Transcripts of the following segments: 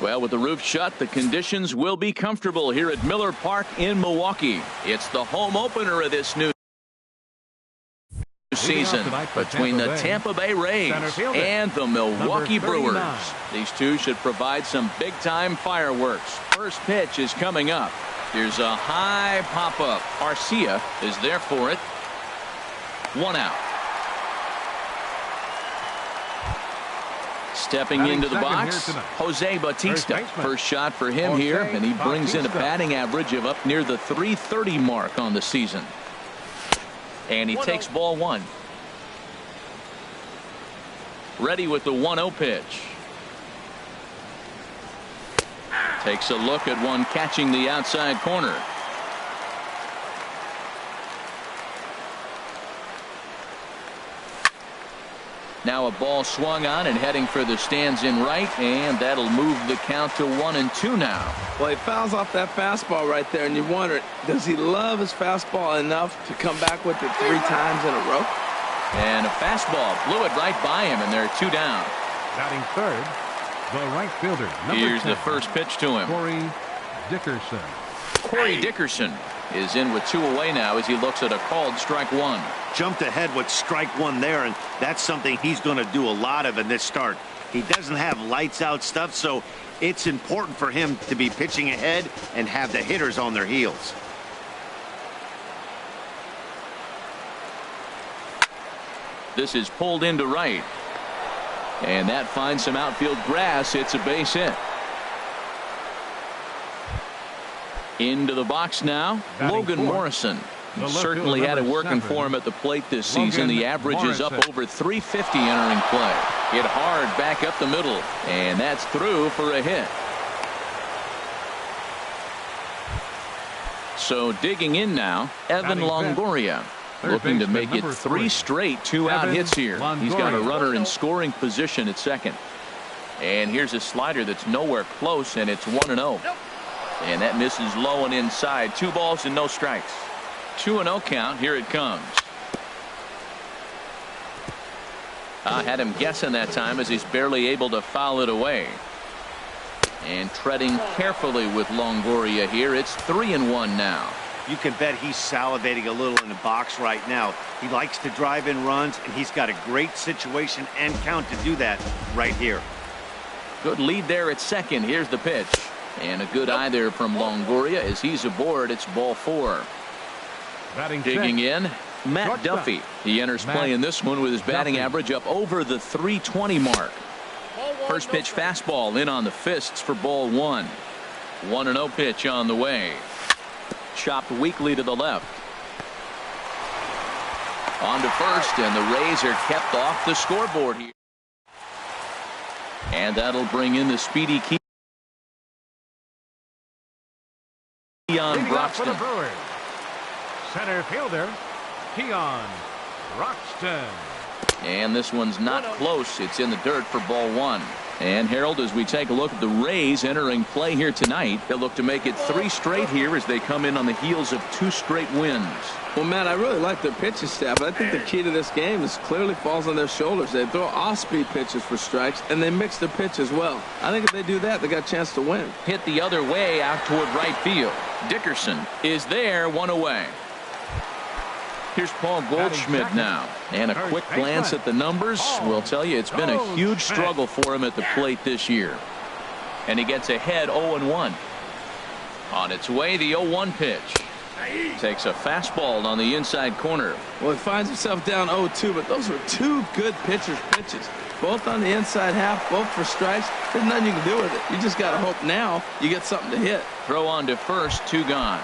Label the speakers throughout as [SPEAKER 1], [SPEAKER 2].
[SPEAKER 1] Well, with the roof shut, the conditions will be comfortable here at Miller Park in Milwaukee. It's the home opener of this new season between the Tampa Bay Rays and the Milwaukee Brewers. These two should provide some big-time fireworks. First pitch is coming up. Here's a high pop-up. Arcia is there for it. 1 out. Stepping into the box, Jose Bautista. First shot for him here, and he brings in a batting average of up near the .330 mark on the season. And he takes ball 1. Ready with the 1-0 pitch. Takes a look at one catching the outside corner. Now a ball swung on and heading for the stands in right, and that'll move the count to 1-2 now.
[SPEAKER 2] Well, he fouls off that fastball right there, and you wonder, does he love his fastball enough to come back with it 3 times in a row?
[SPEAKER 1] And a fastball blew it right by him, and they're 2 down.
[SPEAKER 3] Batting third, the right fielder.
[SPEAKER 1] Here's
[SPEAKER 3] 10,
[SPEAKER 1] the first pitch to him.
[SPEAKER 3] Corey Dickerson.
[SPEAKER 1] Corey Dickerson is in with 2 away now as he looks at a called strike 1.
[SPEAKER 4] Jumped ahead with strike 1 there, and that's something he's going to do a lot of in this start. He doesn't have lights out stuff, so it's important for him to be pitching ahead and have the hitters on their heels.
[SPEAKER 1] This is pulled into right, and that finds some outfield grass. It's a base hit. Into the box now, Logan Morrison. He certainly had it working for him at the plate this season. The average is up over .350 entering play. Hit hard back up the middle, and that's through for a hit. So digging in now, Evan Longoria, looking to make it 3 straight 2-out hits here. He's got a runner in scoring position at second. And here's a slider that's nowhere close, and it's 1-0. And that misses low and inside. 2 balls and no strikes. 2-0 count. Here it comes. I had him guessing that time as he's barely able to foul it away. And treading carefully with Longoria here. It's 3-1 now.
[SPEAKER 4] You can bet he's salivating a little in the box right now. He likes to drive in runs, and he's got a great situation and count to do that right here.
[SPEAKER 1] Good lead there at second. Here's the pitch. And a good eye there from Longoria as he's aboard. It's ball 4. Digging in, Matt Duffy. He enters play in this one with his batting average up over the .320 mark. First pitch fastball in on the fists for ball 1. 1-0 pitch on the way. Chopped weakly to the left. On to first, and the Rays are kept off the scoreboard here. And that'll bring in the speedy Keon Broxton.
[SPEAKER 3] Center fielder, Keon Broxton.
[SPEAKER 1] And this one's not close. It's in the dirt for ball 1. And Harold, as we take a look at the Rays entering play here tonight, they'll look to make it 3 straight here as they come in on the heels of 2 straight wins.
[SPEAKER 2] Well, Matt, I really like their pitching staff. I think the key to this game is clearly falls on their shoulders. They throw off-speed pitches for strikes, and they mix their pitch as well. I think if they do that, they got a chance to win.
[SPEAKER 1] Hit the other way out toward right field. Dickerson is there, 1 away. Here's Paul Goldschmidt now, and a quick glance at the numbers will tell you it's been a huge struggle for him at the plate this year. And he gets ahead 0-1. On its way, the 0-1 pitch. Takes a fastball on the inside corner.
[SPEAKER 2] Well, he finds himself down 0-2, but those were 2 good pitchers' pitches. Both on the inside half, both for strikes. There's nothing you can do with it. You just got to hope now you get something to hit.
[SPEAKER 1] Throw on to first, 2 gone.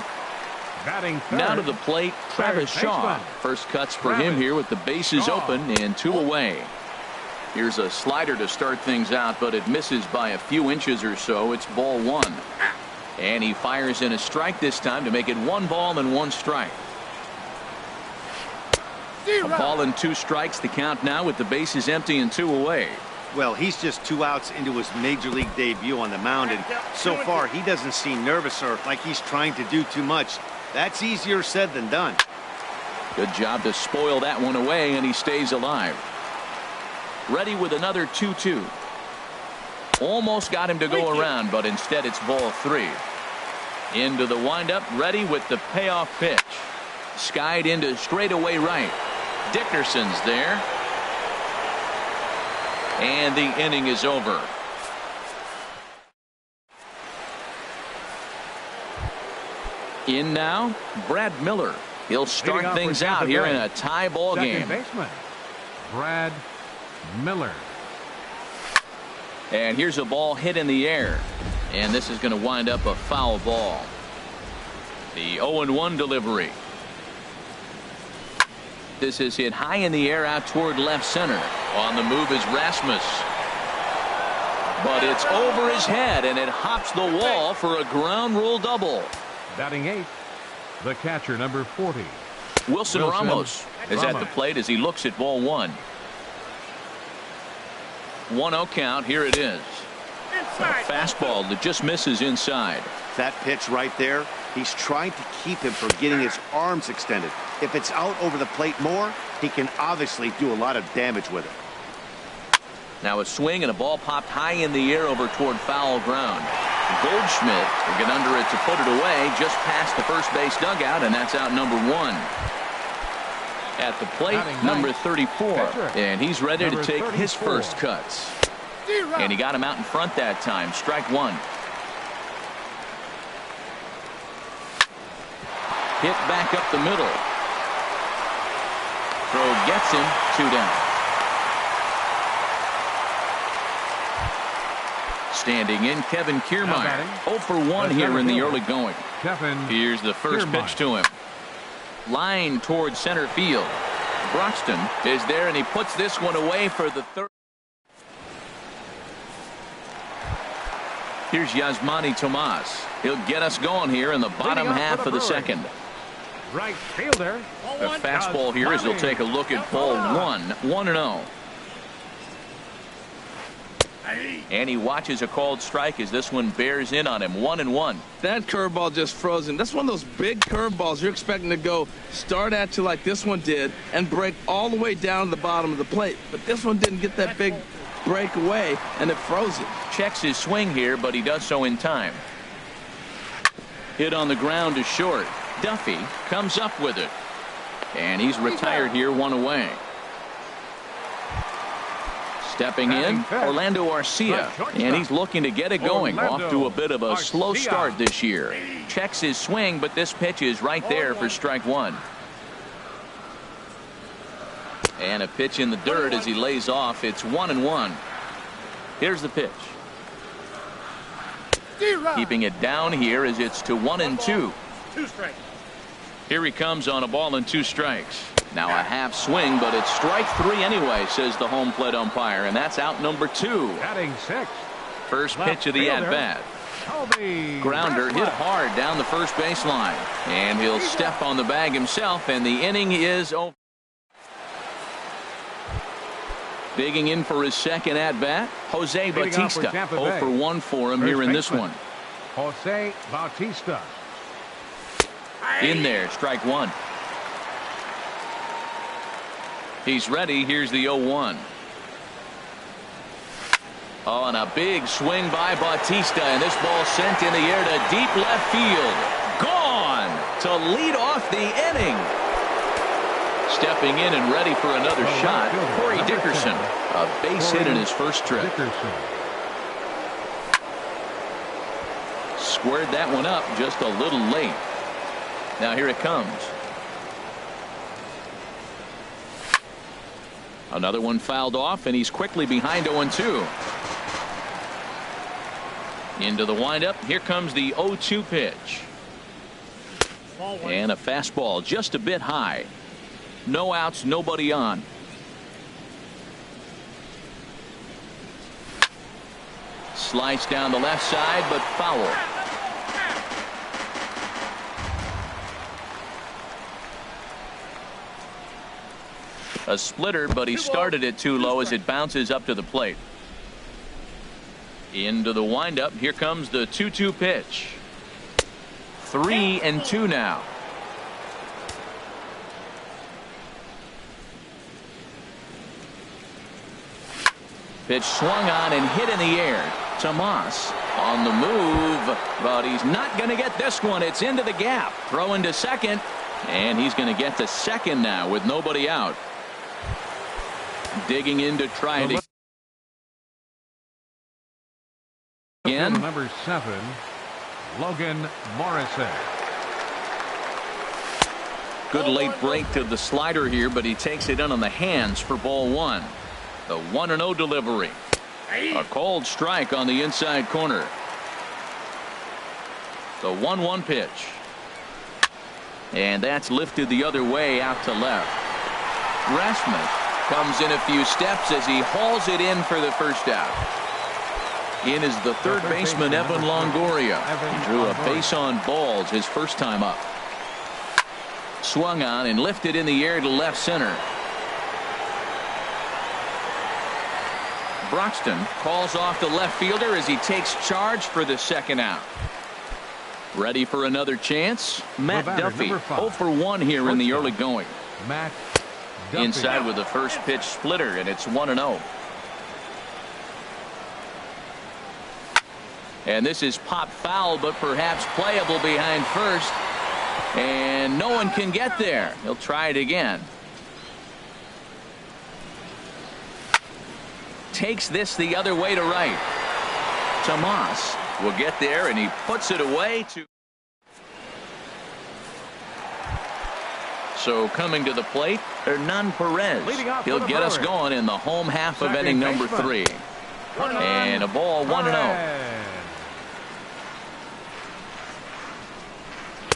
[SPEAKER 1] Now to the plate, Travis Shaw. First cuts for him here with the bases open and 2 away. Here's a slider to start things out, but it misses by a few inches or so. It's ball 1. And he fires in a strike this time to make it 1 ball and 1 strike. A ball and 2 strikes, the count now with the bases empty and 2 away.
[SPEAKER 4] Well, he's just 2 outs into his major league debut on the mound, and so far he doesn't seem nervous or like he's trying to do too much. That's easier said than done.
[SPEAKER 1] Good job to spoil that one away, and he stays alive. Ready with another 2-2. Almost got him to go around, but instead it's ball 3. Into the windup, ready with the payoff pitch. Skied into straightaway right. Dickerson's there. And the inning is over. In now, Brad Miller. He'll start things out here in a tie ball game.
[SPEAKER 3] Baseman, Brad Miller.
[SPEAKER 1] And here's a ball hit in the air. And this is going to wind up a foul ball. The 0-1 delivery. This is hit high in the air out toward left center. On the move is Rasmus. But it's over his head, and it hops the wall for a ground rule double.
[SPEAKER 3] Batting 8th, the catcher, number 40.
[SPEAKER 1] Wilson Ramos is at the plate as he looks at ball 1. 1-0 count. Here it is. A fastball that just misses inside.
[SPEAKER 4] That pitch right there, he's trying to keep him from getting his arms extended. If it's out over the plate more, he can obviously do a lot of damage with it.
[SPEAKER 1] Now a swing and a ball popped high in the air over toward foul ground. Goldschmidt will get under it to put it away just past the first base dugout, and that's out number 1. At the plate, number 34, and he's ready to take his first cuts. And he got him out in front that time. Strike 1. Hit back up the middle. Throw gets him. 2 down. Standing in, Kevin Kiermaier. 0 for 1 here in the early going. Here's the first pitch to him. Line towards center field. Broxton is there, and he puts this one away for the third. Here's Yasmani Tomas. He'll get us going here in the bottom half of the second.
[SPEAKER 3] Right fielder.
[SPEAKER 1] A fastball here as he'll take a look at ball 1. 1-0. And he watches a called strike as this one bears in on him. 1-1.
[SPEAKER 2] That curveball just froze him. That's one of those big curveballs you're expecting to go start at you like this one did and break all the way down to the bottom of the plate. But this one didn't get that big break away, and it froze it.
[SPEAKER 1] Checks his swing here, but he does so in time. Hit on the ground to short. Duffy comes up with it. And he's retired here, 1 away. Stepping in, Orlando Arcia, and he's looking to get it going. Off to a bit of a slow start this year. Checks his swing, but this pitch is right there for strike 1. And a pitch in the dirt as he lays off. It's 1-1. Here's the pitch. Keeping it down here as it's to 1-2. Here he comes on a ball and 2 strikes. Now a half swing, but it's strike 3 anyway, says the home plate umpire, and that's out number 2.
[SPEAKER 3] Batting 6.
[SPEAKER 1] First pitch of the at-bat. Grounder hit hard down the first baseline, and he'll step on the bag himself, and the inning is over. Digging in for his second at-bat, Jose Bautista. 0 for 1 for him here in this one.
[SPEAKER 3] Jose Bautista.
[SPEAKER 1] In there, strike 1. He's ready. Here's the 0-1. Oh, and a big swing by Bautista, and this ball sent in the air to deep left field. Gone to lead off the inning. Stepping in and ready for another shot, Corey Dickerson. A base hit in his first trip. Squared that one up just a little late. Now here it comes. Another one fouled off, and he's quickly behind 0-2. Into the windup. Here comes the 0-2 pitch. And a fastball just a bit high. No outs, nobody on. Slice down the left side, but foul. A splitter, but he started it too low as it bounces up to the plate. Into the windup. Here comes the 2-2 pitch. 3-2 now. Pitch swung on and hit in the air. Tomas on the move, but he's not going to get this one. It's into the gap. Throw into second, and he's going to get to second now with nobody out. Digging in to try it again.
[SPEAKER 3] Number 7, Logan Morrison.
[SPEAKER 1] Good late break to the slider here, but he takes it in on the hands for ball 1. The 1-0 delivery. A cold strike on the inside corner. The 1-1 pitch. And that's lifted the other way out to left. Rasmus comes in a few steps as he hauls it in for the first out. In is the third baseman, Evan Longoria. He drew a base on balls his first time up. Swung on and lifted in the air to left center. Broxton calls off the left fielder as he takes charge for the second out. Ready for another chance? Matt Duffy, 0 for 1 here in the early going.
[SPEAKER 3] Matt Duffy.
[SPEAKER 1] Inside with the first pitch splitter, and it's 1-0. And this is popped foul, but perhaps playable behind first. And no one can get there. He'll try it again. Takes this the other way to right. Tomas will get there, and he puts it away. So coming to the plate, Hernan Perez. He'll get us going in the home half of inning number 3. And a ball, 1-0.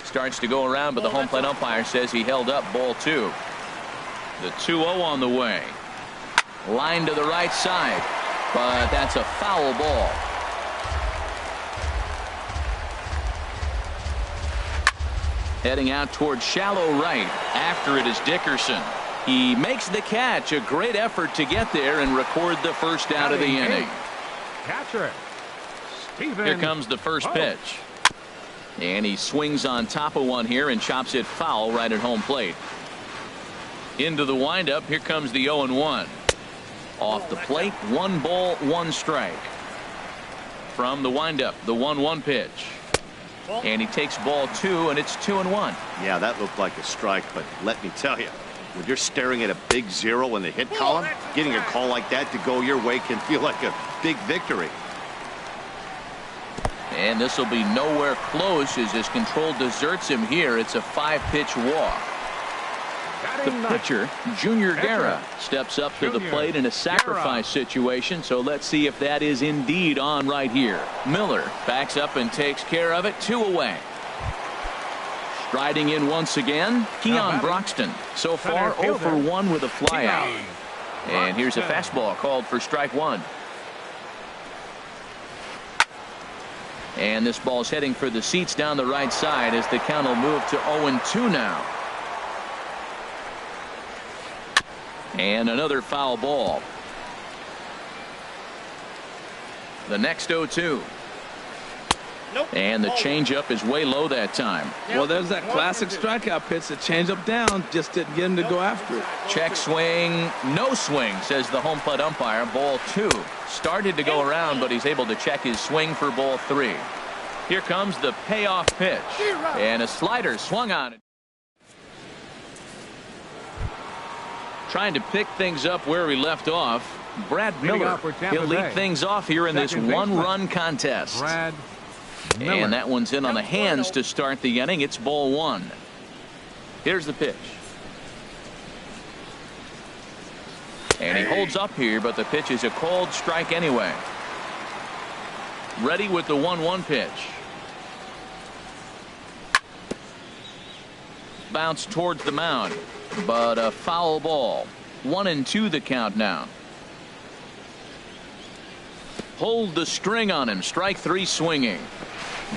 [SPEAKER 1] Starts to go around, but the home plate umpire says he held up ball 2. The 2-0 on the way. Line to the right side, but that's a foul ball. Heading out towards shallow right. After it is Dickerson. He makes the catch. A great effort to get there and record the first out of the inning.
[SPEAKER 3] Catcher Stephen.
[SPEAKER 1] Here comes the first pitch. And he swings on top of one here and chops it foul right at home plate. Into the windup. Here comes the 0-1. Off the plate, 1 ball, 1 strike. From the windup, the 1-1 pitch. And he takes ball 2, and it's 2-1.
[SPEAKER 4] Yeah, that looked like a strike, but let me tell you, when you're staring at a big 0 in the hit column, getting a call like that to go your way can feel like a big victory.
[SPEAKER 1] And this will be nowhere close as his control deserts him here. It's a 5-pitch walk. The pitcher, Junior Guerra, steps up to the plate in a sacrifice situation, so let's see if that is indeed on right here. Miller backs up and takes care of it. 2 away. Striding in once again, Keon Broxton. So far 0 for 1 with a flyout. And here's a fastball called for strike 1. And this ball's heading for the seats down the right side as the count will move to 0-2 now. And another foul ball. The next 0-2. Nope. And the changeup is way low that time.
[SPEAKER 2] Well, there's that classic strikeout pitch. The changeup down, just didn't get him to go after it.
[SPEAKER 1] Check swing, no swing, says the home plate umpire. Ball 2. Started to go around, but he's able to check his swing for ball 3. Here comes the payoff pitch. And a slider swung on it. Trying to pick things up where we left off. Brad Miller. He'll lead things off here in this 1-run contest. And that one's in on the hands to start the inning. It's ball 1. Here's the pitch. And he holds up here, but the pitch is a called strike anyway. Ready with the 1-1 pitch. Bounce towards the mound, but a foul ball. 1-2 the count now. Hold the string on him. Strike 3 swinging.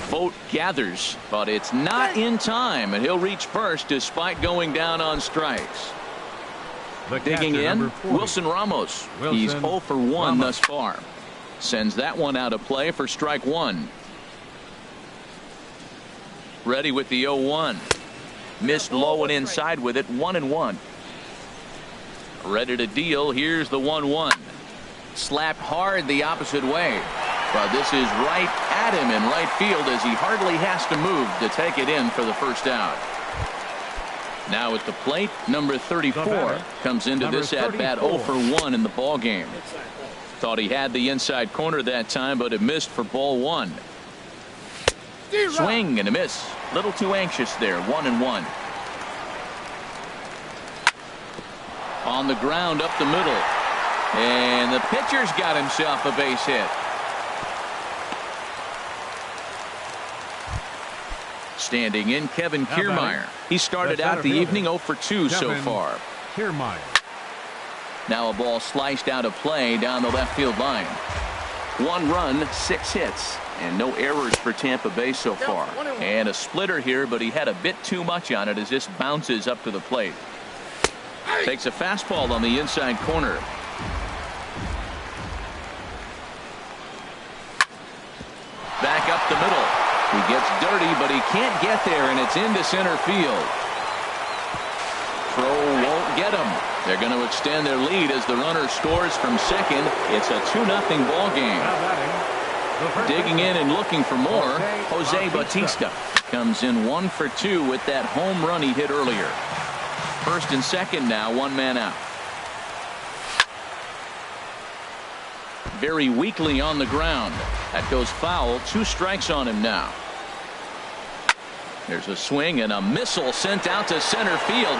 [SPEAKER 1] Vote gathers, but it's not in time, and he'll reach first despite going down on strikes. Digging in, Wilson Ramos. He's 0 for 1 thus far. Sends that one out of play for strike 1. Ready with the 0-1. Missed low and inside with it. 1-1. Ready to deal. Here's the 1-1. Slapped hard the opposite way. But this is right at him in right field as he hardly has to move to take it in for the first out. Now at the plate, number 34 comes into this at-bat 0 for 1 in the ball game. Thought he had the inside corner that time, but it missed for ball 1. Swing and a miss. Little too anxious there. 1-1. On the ground up the middle. And the pitcher's got himself a base hit. Standing in, Kevin Kiermaier. He started out the evening 0 for 2 so far.
[SPEAKER 3] Kiermaier.
[SPEAKER 1] Now a ball sliced out of play down the left field line. 1 run, 6 hits, and no errors for Tampa Bay so far. And a splitter here, but he had a bit too much on it as this bounces up to the plate. Takes a fastball on the inside corner. Back up the middle. He gets dirty, but he can't get there, and it's into center field. Throw won't get him. They're going to extend their lead as the runner scores from second. It's a 2-0 ball game. Digging in and looking for more, Jose Bautista comes in 1 for 2 with that home run he hit earlier. First and second now, 1 man out. Very weakly on the ground. That goes foul. 2 strikes on him now. There's a swing and a missile sent out to center field.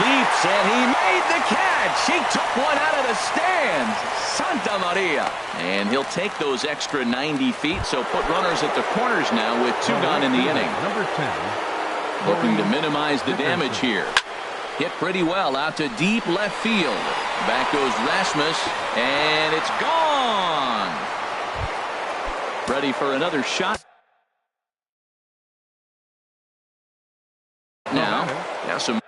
[SPEAKER 1] Leaps and he made the catch. He took one out of the stands. Santa Maria. And he'll take those extra 90 feet. So put runners at the corners now with 2 gone in the inning.
[SPEAKER 3] Number 10.
[SPEAKER 1] Looking to minimize the damage here. Hit pretty well out to deep left field. Back goes Rasmus, and it's gone. Ready for another shot. Now some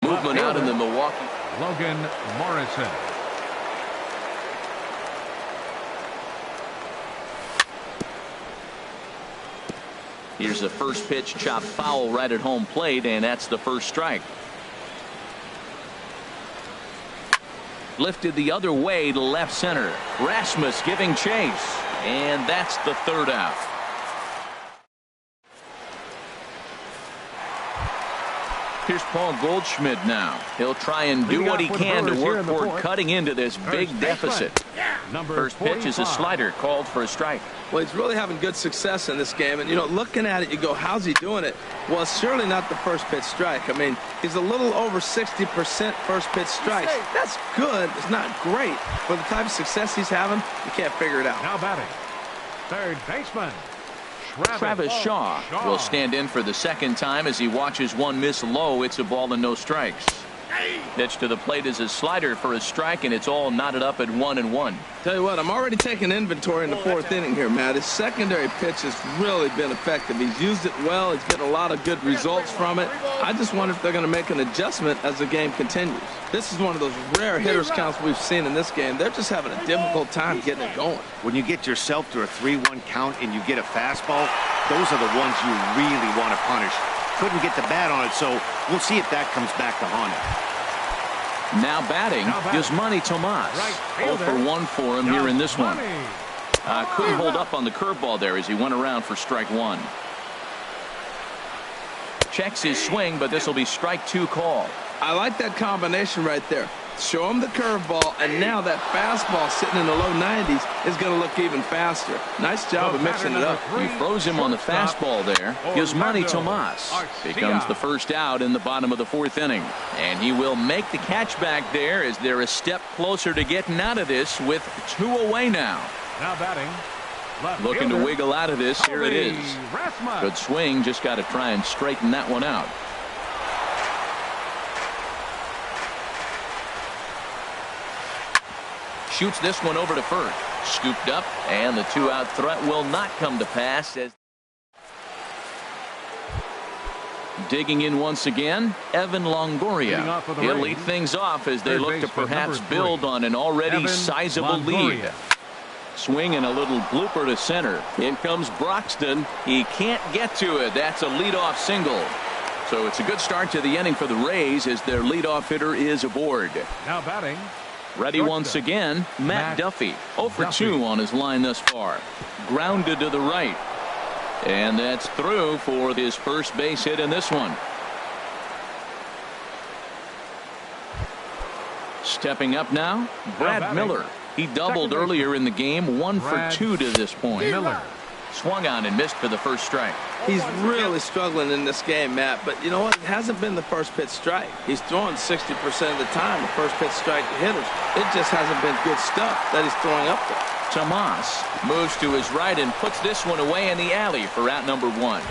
[SPEAKER 1] movement out in the Milwaukee.
[SPEAKER 3] Logan Morrison.
[SPEAKER 1] Here's the first pitch, chopped foul right at home plate, and that's the first strike. Lifted the other way to left center. Rasmus giving chase, and that's the third out. Here's Paul Goldschmidt now. He'll try and do what he can to work toward cutting into this big deficit. First pitch is a slider called for a strike.
[SPEAKER 2] Well, he's really having good success in this game. And, you know, looking at it, you go, how's he doing it? Well, it's surely not the first pitch strike. I mean, he's a little over 60% first pitch strikes. That's good. It's not great. For the type of success he's having, you can't figure it out.
[SPEAKER 3] Now batting, third baseman.
[SPEAKER 1] Travis Shaw will stand in for the second time as he watches one miss low. It's a ball and no strikes. Pitch to the plate is a slider for a strike, and it's all knotted up at 1-1.
[SPEAKER 2] Tell you what, I'm already taking inventory in the 4th inning here, Matt. His secondary pitch has really been effective. He's used it well. He's getting a lot of good results from it. I just wonder if they're going to make an adjustment as the game continues. This is one of those rare hitters counts we've seen in this game. They're just having a difficult time getting it going.
[SPEAKER 4] When you get yourself to a 3-1 count and you get a fastball, those are the ones you really want to punish. Couldn't get the bat on it, so we'll see if that comes back to haunt him.
[SPEAKER 1] Now batting, Yasmani Tomas. 0 for 1 for him here in this one. Couldn't hold up on the curveball there as he went around for strike 1. Checks his swing, but this will be strike 2 call.
[SPEAKER 2] I like that combination right there. Show him the curveball, and now that fastball sitting in the low 90s is going to look even faster. Nice job of mixing it up.
[SPEAKER 1] He froze him on the fastball there. Yasmani Tomas becomes the first out in the bottom of the 4th inning. And he will make the catch back there as they're a step closer to getting out of this with 2 away now.
[SPEAKER 3] Now batting.
[SPEAKER 1] Looking to wiggle out of this. Here it is. Good swing. Just got to try and straighten that one out. Shoots this one over to first. Scooped up, and the 2-out threat will not come to pass. As digging in once again, Evan Longoria. He'll lead things off as they look to perhaps build on an already sizable lead. Swing and a little blooper to center. In comes Broxton. He can't get to it. That's a leadoff single. So it's a good start to the inning for the Rays as their leadoff hitter is aboard.
[SPEAKER 3] Now batting,
[SPEAKER 1] Ready once again, Matt Duffy. 0 for 2 on his line thus far. Grounded to the right. And that's through for his first base hit in this one. Stepping up now, Brad Miller. He doubled earlier in the game, 1 for 2 to this point. Miller swung on and missed for the first strike.
[SPEAKER 2] He's really struggling in this game, Matt, but you know what? It hasn't been the first pitch strike. He's throwing 60% of the time the first pitch strike to hitters. It just hasn't been good stuff that he's throwing up there.
[SPEAKER 1] Tomas moves to his right and puts this one away in the alley for out number 1.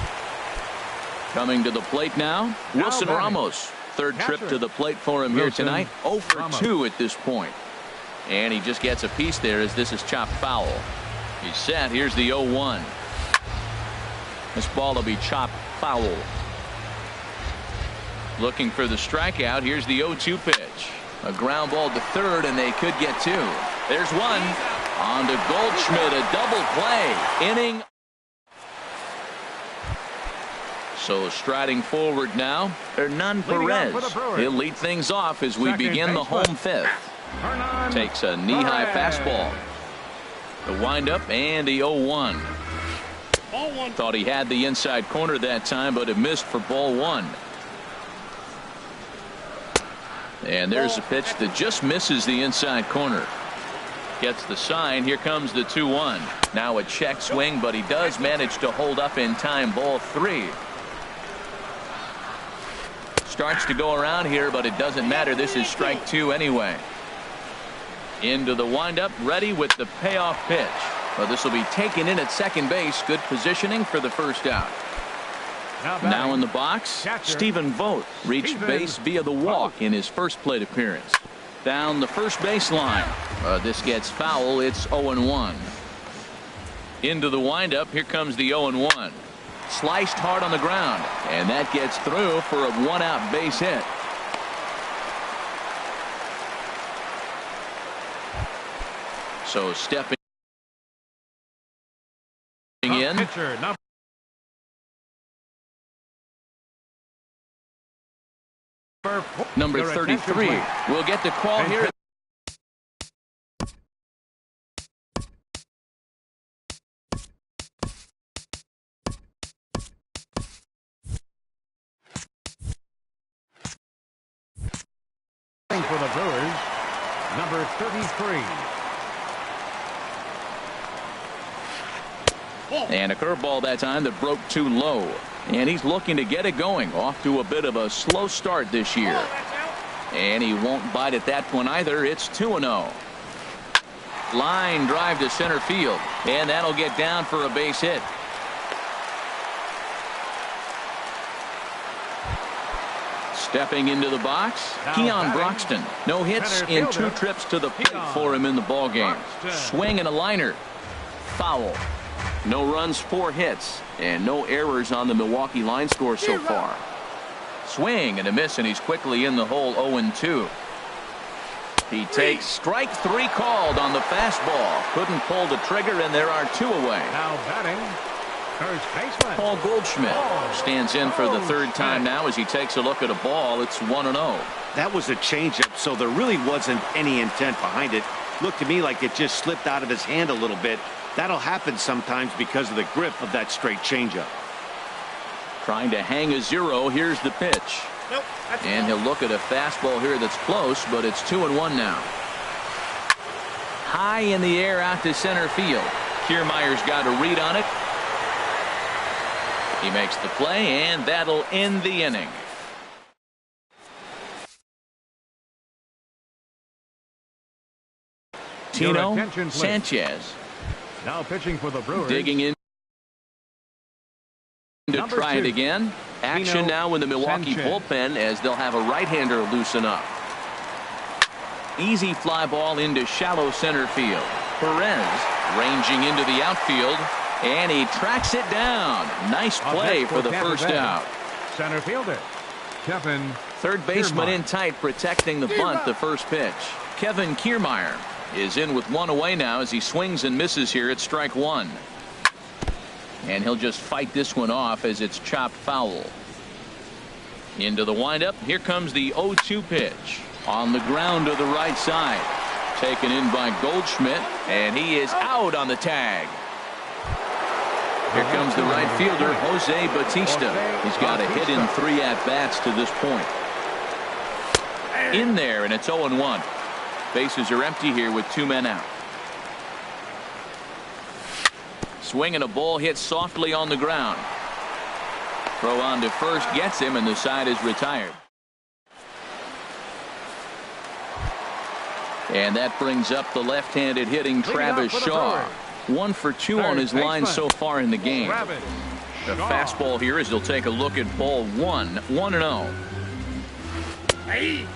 [SPEAKER 1] Coming to the plate now, Wilson Ramos. Third trip to the plate for him here tonight. 0 for 2 at this point. And he just gets a piece there as this is chopped foul. He's set. Here's the 0-1. This ball will be chopped foul. Looking for the strikeout. Here's the 0-2 pitch. A ground ball to third, and they could get 2. There's one. On to Goldschmidt. A double play. Inning. So striding forward now, Hernan Perez. He'll lead things off as we begin the home fifth. Takes a knee-high fastball. The windup and the 0-1. Thought he had the inside corner that time, but it missed for ball 1. And there's a pitch that just misses the inside corner. Gets the sign. Here comes the 2-1. Now a check swing, but he does manage to hold up in time. Ball 3. Starts to go around here, but it doesn't matter. This is strike 2 anyway. Into the windup, ready with the payoff pitch. Well, this will be taken in at second base. Good positioning for the first out. Now in the box, Stephen Vogt reached base via the walk in his first plate appearance. Down the first base line. This gets foul. It's 0-1. Into the windup. Here comes the 0-1. Sliced hard on the ground, and that gets through for a 1-out base hit. So stepping in. Number 33 will get the call here.
[SPEAKER 3] For the Brewers, number 33.
[SPEAKER 1] And a curveball that time that broke too low. And he's looking to get it going. Off to a bit of a slow start this year. And he won't bite at that one either. It's 2-0. Line drive to center field. And that'll get down for a base hit. Stepping into the box, Keon Broxton. No hits in 2 trips to the plate for him in the ballgame. Swing and a liner. Foul. No runs, 4 hits, and no errors on the Milwaukee line score so far. Swing and a miss, and he's quickly in the hole. 0-2. He takes strike 3 called on the fastball. Couldn't pull the trigger, and there are 2 away.
[SPEAKER 3] Now batting, first baseman
[SPEAKER 1] Paul Goldschmidt stands in for the 3rd time now as he takes a look at a ball. It's 1-0.
[SPEAKER 4] That was a changeup, so there really wasn't any intent behind it. Looked to me like it just slipped out of his hand a little bit. That'll happen sometimes because of the grip of that straight changeup.
[SPEAKER 1] Trying to hang a 0. Here's the pitch.
[SPEAKER 2] Nope,
[SPEAKER 1] and he'll look at a fastball here that's close, but it's 2-1 now. High in the air out to center field. Kiermaier's got a read on it. He makes the play, and that'll end the inning. Tino Sanchez.
[SPEAKER 3] Now pitching for the Brewers.
[SPEAKER 1] Digging in to try it again. Action now in the Milwaukee bullpen as they'll have a right-hander loosen up. Easy fly ball into shallow center field. Perez ranging into the outfield, and he tracks it down. Nice play for the first out.
[SPEAKER 3] Center fielder Kevin.
[SPEAKER 1] Third baseman in tight, protecting the bunt. The first pitch. Kevin Kiermaier is in with 1 away now as he swings and misses here at strike 1. And he'll just fight this one off as it's chopped foul. Into the windup. Here comes the 0-2 pitch. On the ground to the right side. Taken in by Goldschmidt, and he is out on the tag. Here comes the right fielder, Jose Bautista. He's got a hit in 3 at-bats to this point. In there, and it's 0-1. Bases are empty here with 2 men out. Swinging a ball hit softly on the ground. Throw on to first gets him, and the side is retired. And that brings up the left-handed hitting Travis Shaw. 1 for 2 on his line so far in the game. The fastball here as he'll take a look at ball 1, 1-0.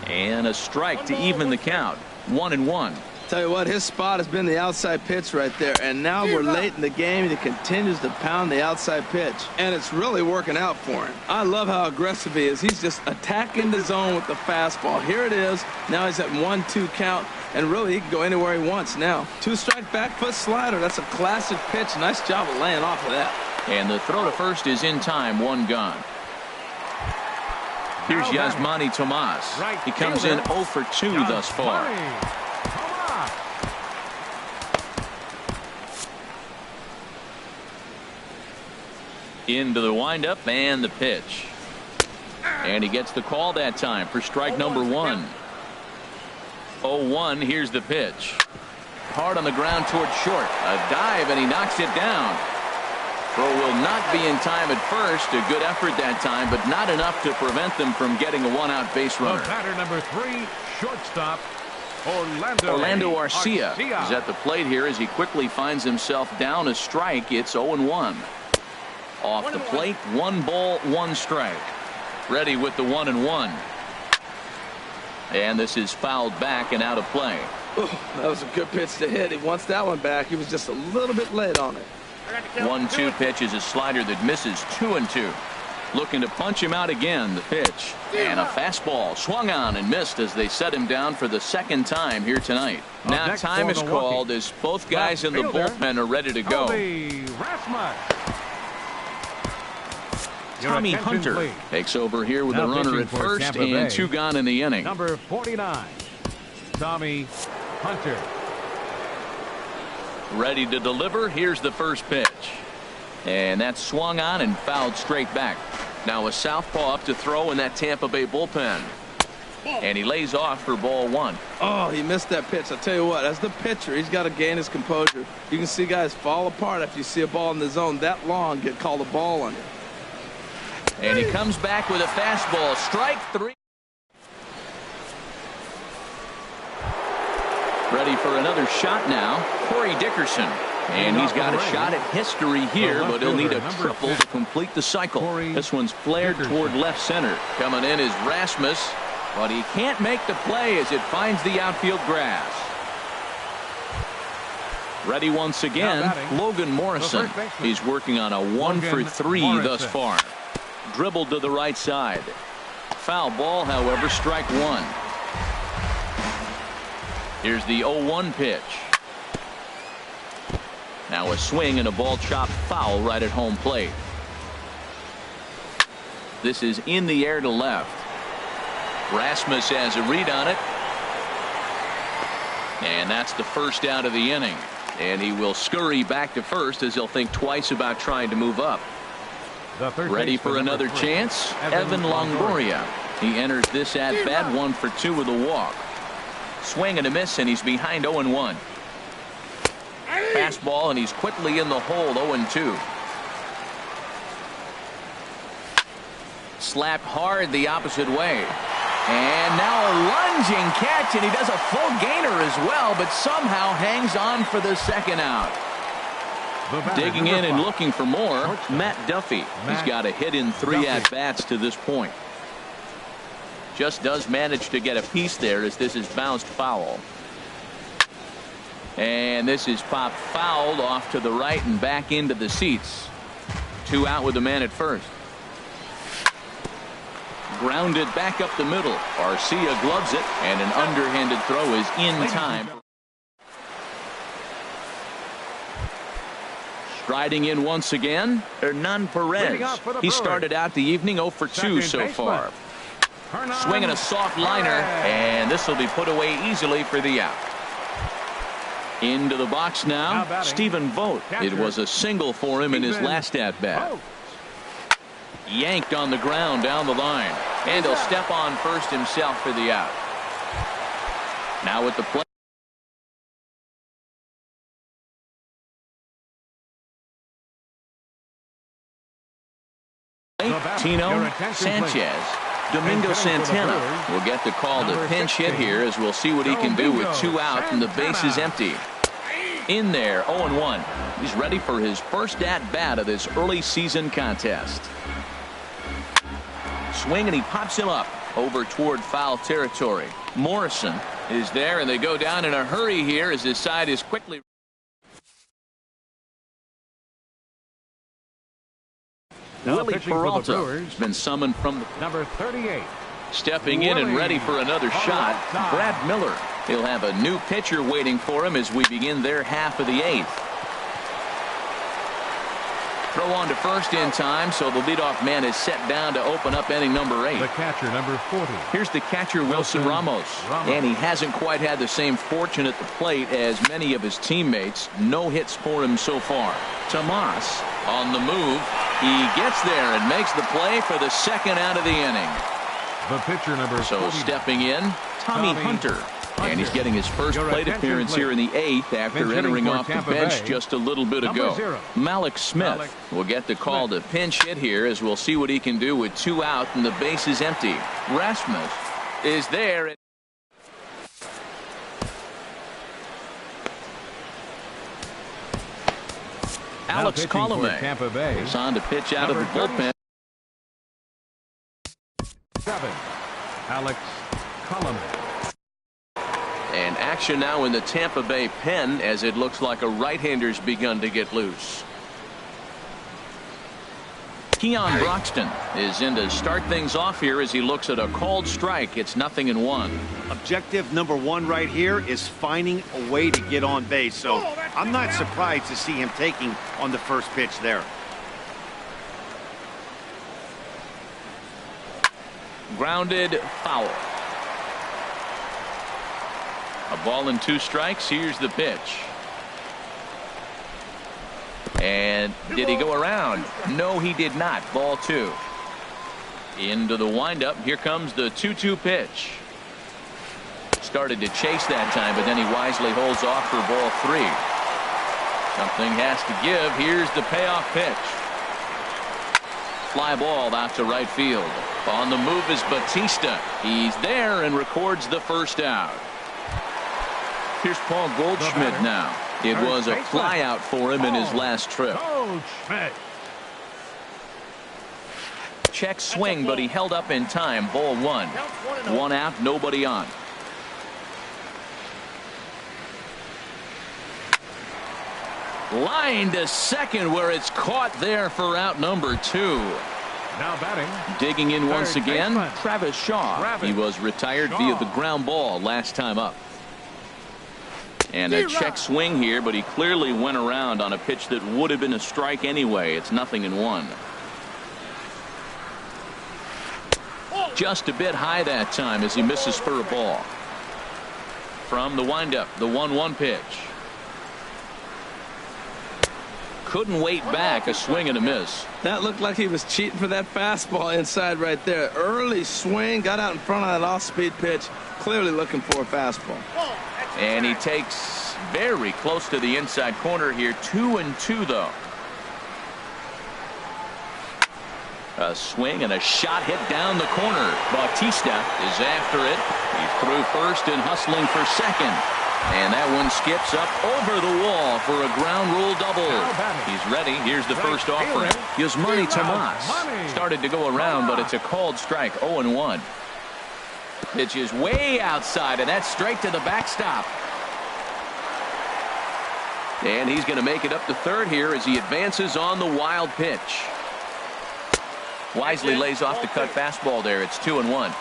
[SPEAKER 1] And a strike to even the count, 1-1.
[SPEAKER 2] Tell you what, his spot has been the outside pitch right there, and now we're late in the game and he continues to pound the outside pitch, and it's really working out for him. I love how aggressive he is. He's just attacking the zone with the fastball. Here it is. Now he's at 1-2 count, and really he can go anywhere he wants now. 2-strike back foot slider. That's a classic pitch. Nice job of laying off of that.
[SPEAKER 1] And the throw to first is in time, 1 gone. Here's Yasmani Tomas. He comes in 0 for 2 thus far. Into the windup and the pitch. And he gets the call that time for strike number 1. 0-1. Here's the pitch. Hard on the ground toward short. A dive, and he knocks it down. Throw will not be in time at first. A good effort that time, but not enough to prevent them from getting a 1-out base runner.
[SPEAKER 3] The batter number 3, shortstop,
[SPEAKER 1] Orlando Arcia is at the plate here as he quickly finds himself down a strike. It's 0-1. Off the plate, 1 ball, 1 strike. Ready with the 1-1. And this is fouled back and out of play.
[SPEAKER 2] Ooh, that was a good pitch to hit. He wants that one back. He was just a little bit late on it.
[SPEAKER 1] 1-2 pitch is a slider that misses 2-2. Looking to punch him out again. The pitch. And a fastball swung on and missed as they set him down for the 2nd time here tonight. Now time is called as both guys in the bullpen are ready to go. Tommy Hunter takes over here with a runner at first and 2 gone in the inning.
[SPEAKER 3] Number 49, Tommy Hunter.
[SPEAKER 1] Ready to deliver. Here's the first pitch. And that's swung on and fouled straight back. Now a southpaw up to throw in that Tampa Bay bullpen. And he lays off for ball 1.
[SPEAKER 2] Oh, he missed that pitch. I'll tell you what, as the pitcher, he's got to gain his composure. You can see guys fall apart after you see a ball in the zone that long get called a ball on you.
[SPEAKER 1] And he comes back with a fastball. Strike 3. Ready for another shot now. Corey Dickerson. And he's got a shot at history here, but he'll need a triple to complete the cycle. This one's flared toward left center. Coming in is Rasmus, but he can't make the play as it finds the outfield grass. Ready once again, Logan Morrison. He's working on a 1 for 3 thus far. Dribbled to the right side. Foul ball, however, strike 1. Here's the 0-1 pitch. Now a swing and a ball chopped foul right at home plate. This is in the air to left. Rasmus has a read on it. And that's the first out of the inning. And he will scurry back to first as he'll think twice about trying to move up. Ready for another chance, Evan Longoria. He enters this at bat 1 for 2 with a walk. Swing and a miss, and he's behind 0-1. Fastball, and he's quickly in the hole, 0-2. Slapped hard the opposite way. And now a lunging catch, and he does a full gainer as well, but somehow hangs on for the 2nd out. Digging in and looking for more, Matt Duffy. He's got a hit in 3 at-bats to this point. Just does manage to get a piece there as this is bounced foul. And this is popped fouled off to the right and back into the seats. 2 out with the man at first. Grounded back up the middle. Arcia gloves it, and an underhanded throw is in time. Striding in once again, Hernan Perez. He started out the evening 0 for 2 so far. Swinging a soft liner, and this will be put away easily for the out. Into the box now, Stephen Vogt. It was a single for him in his last at-bat. Yanked on the ground down the line. And he'll step on first himself for the out. Now with the play. Tino Sanchez. Domingo Santana will get the call to pinch hit here, as we'll see what he can do with 2 out and the bases empty. In there, 0-1. He's ready for his first at-bat of this early season contest. Swing, and he pops him up over toward foul territory. Morrison is there, and they go down in a hurry here as his side is quickly. Willie Peralta has been summoned from the
[SPEAKER 3] number 38.
[SPEAKER 1] Stepping in and ready for another shot, Brad Miller. He'll have a new pitcher waiting for him as we begin their half of the 8th. Throw on to first in time, so the leadoff man is set down to open up inning number 8.
[SPEAKER 3] The catcher, number 40.
[SPEAKER 1] Here's the catcher, Wilson Ramos. And he hasn't quite had the same fortune at the plate as many of his teammates. No hits for him so far. Tomas on the move. He gets there and makes the play for the second out of the inning.
[SPEAKER 3] The pitcher, number 40.
[SPEAKER 1] So stepping in, Tommy Hunter. And he's getting his first plate appearance here in the 8th after entering off the bench just a little bit ago. Malik Smith will get the call to pinch hit here, as we'll see what he can do with 2 out and the bases empty. Rasmus is there. Alex Colomé is on to pitch out of the bullpen.
[SPEAKER 3] 7. Alex Colomé.
[SPEAKER 1] And action now in the Tampa Bay pen, as it looks like a right-hander's begun to get loose. Keon Broxton is in to start things off here as he looks at a called strike. It's 0-1.
[SPEAKER 4] Objective number 1 right here is finding a way to get on base. So I'm not surprised to see him taking on the first pitch there.
[SPEAKER 1] Grounded foul. A ball and 2 strikes. Here's the pitch. And did he go around? No, he did not. Ball 2. Into the windup. Here comes the 2-2 pitch. Started to chase that time, but then he wisely holds off for ball 3. Something has to give. Here's the payoff pitch. Fly ball out to right field. On the move is Batista. He's there and records the first out. Here's Paul Goldschmidt now. It was a fly out for him in his last trip. Check swing, but he held up in time. Ball 1. 1 out, nobody on. Line to second, where it's caught there for out number 2.
[SPEAKER 3] Now batting.
[SPEAKER 1] Digging in once again, Travis Shaw. He was retired via the ground ball last time up. And a check swing here, but he clearly went around on a pitch that would have been a strike anyway. It's 0-1. Just a bit high that time as he misses for a ball. From the windup, the 1-1 pitch. Couldn't wait back. A swing and a miss.
[SPEAKER 2] That looked like he was cheating for that fastball inside right there. Early swing, got out in front of that off-speed pitch. Clearly looking for a fastball.
[SPEAKER 1] And he takes very close to the inside corner here. 2-2 though. A swing and a shot hit down the corner. Bautista is after it. He's through first and hustling for second. And that one skips up over the wall for a ground rule double. He's ready. Here's the first offering. Yasmani Tomas started to go around, but it's a called strike. 0-1. Pitch is way outside, and that's straight to the backstop. And he's going to make it up to third here as he advances on the wild pitch. Wisely lays off the cut fastball there. It's 2-1.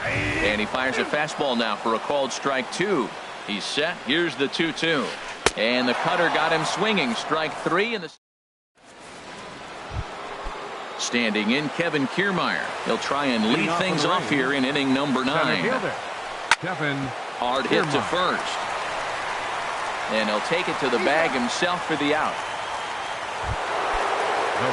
[SPEAKER 1] And he fires a fastball now for a called strike 2. He's set. Here's the 2-2. And the cutter got him swinging. Strike 3 in the. Standing in, Kevin Kiermaier. He'll try and lead things off here in inning number 9.
[SPEAKER 3] Kevin
[SPEAKER 1] Hard hit to first. And he'll take it to the bag himself for the out.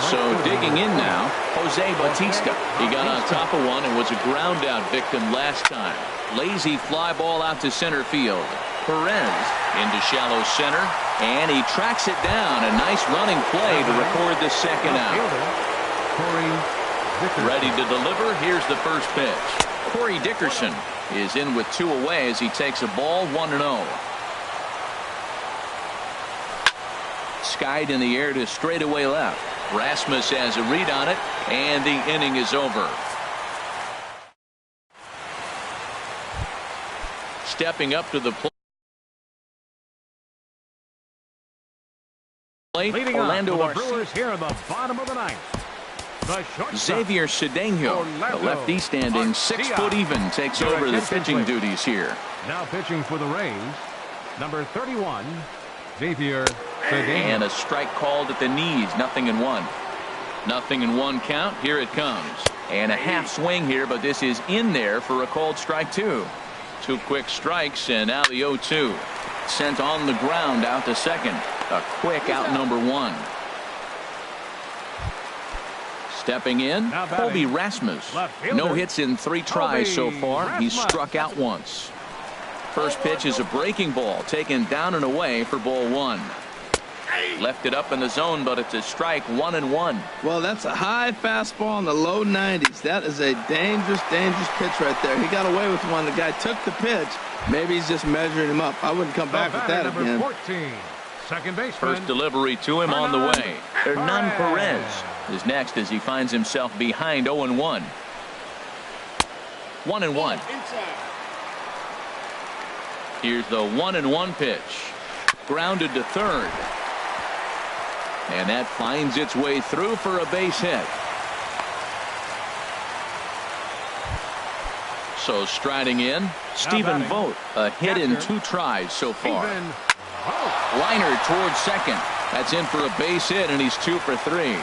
[SPEAKER 1] So digging in now, Jose Bautista. He got on top of one and was a ground out victim last time. Lazy fly ball out to center field. Perez into shallow center, and he tracks it down. A nice running play to record the second out. Ready to deliver. Here's the first pitch. Corey Dickerson is in with 2 away as he takes a ball 1-0. Skied in the air to straightaway left. Rasmus has a read on it, and the inning is over. Stepping up to the plate, Orlando Arcia.
[SPEAKER 3] Here in the bottom of the ninth.
[SPEAKER 1] Xavier Cedeno, the lefty standing 6 foot even, takes over the pitching duties here.
[SPEAKER 3] Now pitching for the Rays, number 31, Xavier Cedeno.
[SPEAKER 1] And a strike called at the knees. 0-1. 0-1 count. Here it comes. And a half swing here, but this is in there for a called strike 2. 2 quick strikes, and now the 0-2. Sent on the ground out to second. A quick out number 1. Stepping in, Colby Rasmus. No hits in 3 tries so far. He's struck out once. First pitch is a breaking ball taken down and away for ball 1. Left it up in the zone, but it's a strike. 1-1.
[SPEAKER 2] Well, that's a high fastball in the low 90s. That is a dangerous pitch right there. He got away with one. The guy took the pitch. Maybe he's just measuring him up. I wouldn't come back with that again.
[SPEAKER 3] 14, second baseman.
[SPEAKER 1] First delivery to him on the way. Hernan Perez is next as he finds himself behind 0-1. 1-1. Here's the 1-1 pitch. Grounded to third. And that finds its way through for a base hit. So striding in, Stephen Vogt. A hit in 2 tries so far. Liner towards second. That's in for a base hit, and he's 2 for 3.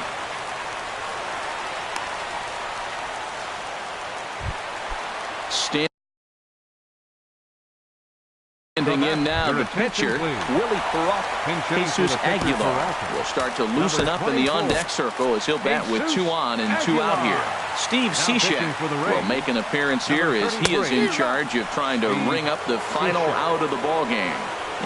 [SPEAKER 1] Standing in now, the pitcher, Willie Peralta. Jesus Aguilar will start to loosen up in the on-deck circle as he'll bat with 2 on and 2 out here. Steve Cishek will make an appearance here as he is in charge of trying to ring up the final out of the ballgame.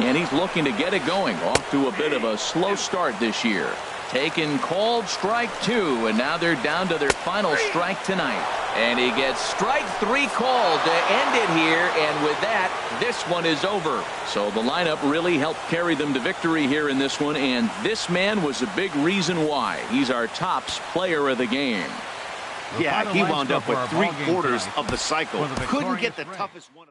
[SPEAKER 1] And he's looking to get it going. Off to a bit of a slow start this year. Taken called strike 2, and now they're down to their final strike tonight. And he gets strike 3 called to end it here, and with that, this one is over. So the lineup really helped carry them to victory here in this one, and this man was a big reason why. He's our tops player of the game.
[SPEAKER 4] Yeah, he wound up with 3/4 of the cycle. Couldn't get the toughest one.